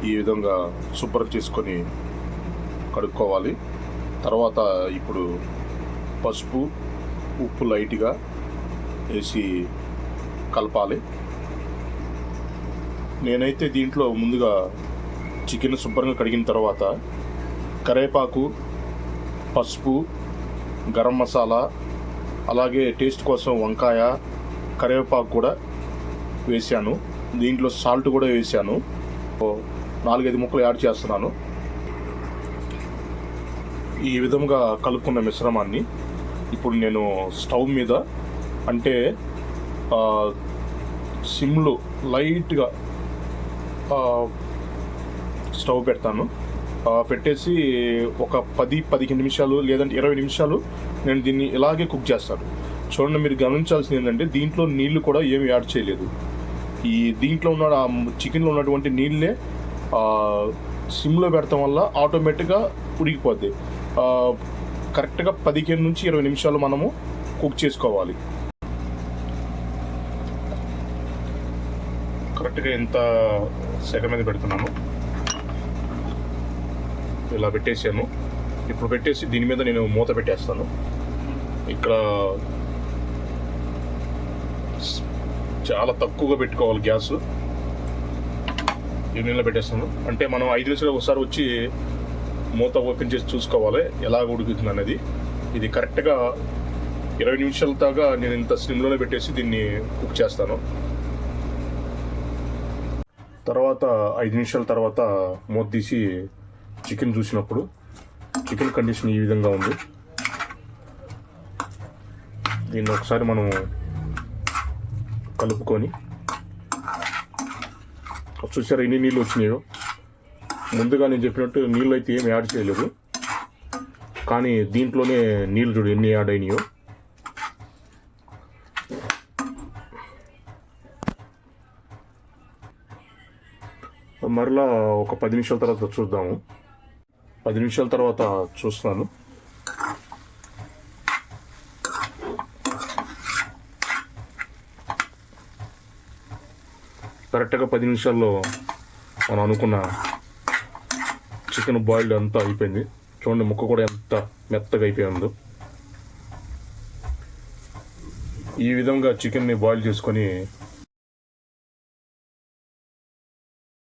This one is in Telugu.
ఈ విధంగా శుభ్రం చేసుకొని కడుక్కోవాలి. తర్వాత ఇప్పుడు పసుపు, ఉప్పు లైట్గా వేసి కలపాలి. నేనైతే దీంట్లో ముందుగా చికెన్ శుభ్రంగా కడిగిన తర్వాత కరివేపాకు, పసుపు, గరం మసాలా, అలాగే టేస్ట్ కోసం వంకాయ, కరివేపాకు కూడా వేసాను. దీంట్లో సాల్ట్ కూడా వేసాను. 4-5 ముక్కలు యాడ్ చేస్తున్నాను. ఈ విధంగా కలుపుకున్న మిశ్రమాన్ని ఇప్పుడు నేను స్టవ్ మీద, అంటే సిమ్లో లైట్గా స్టవ్ పెడతాను. పెట్టేసి ఒక 10-15 నిమిషాలు లేదంటే 20 నిమిషాలు నేను దీన్ని ఇలాగే కుక్ చేస్తాను. చూడండి, మీరు గమనించాల్సింది ఏంటంటే దీంట్లో నీళ్లు కూడా ఏమి యాడ్ చేయలేదు. ఈ దీంట్లో ఉన్న చికెన్లో ఉన్నటువంటి నీళ్ళే సిమ్లో పెడతాం వల్ల ఆటోమేటిక్గా ఉడికిపోద్ది. కరెక్ట్గా 15 నుంచి 20 నిమిషాలు మనము కుక్ చేసుకోవాలి. కరెక్ట్గా ఎంత సెగ మీద పెడుతున్నాను, ఇలా పెట్టేసాను. ఇప్పుడు పెట్టేసి దీని మీద నేను మూత పెట్టేస్తాను. ఇక్కడ చాలా తక్కువగా పెట్టుకోవాలి గ్యాస్. ఈ నీళ్ళలో పెట్టేస్తాను. అంటే మనం 5 నిమిషాలు ఒకసారి వచ్చి మూత ఓపెన్ చేసి చూసుకోవాలి ఎలా ఉడుకుతుంది అనేది. ఇది కరెక్ట్గా 20 నిమిషాల దాకా నేను ఇంత స్లిమ్లోనే పెట్టేసి దీన్ని కుక్ చేస్తాను. తర్వాత 5 నిమిషాల తర్వాత మూత తీసి చికెన్ చూసినప్పుడు చికెన్ కండిషన్ ఈ విధంగా ఉంది. దీన్ని ఒకసారి మనం కలుపుకొని, చూసారా ఎన్ని నీళ్ళు వచ్చినాయో. ముందుగా నేను చెప్పినట్టు నీళ్ళు అయితే ఏమి యాడ్ చేయలేదు, కానీ దీంట్లోనే నీళ్ళు చూడు ఎన్ని యాడ్ అయినాయో. మరలా ఒక 10 నిమిషాల తర్వాత చూద్దాము. 10 నిమిషాల తర్వాత చూస్తున్నాను. కరెక్ట్గా 10 నిమిషాల్లో మనం అనుకున్న చికెన్ బాయిల్డ్ అంతా అయిపోయింది. చూడండి, ముక్క కూడా ఎంత మెత్తగా అయిపోయిందో. ఈ విధంగా చికెన్ని బాయిల్ చేసుకొని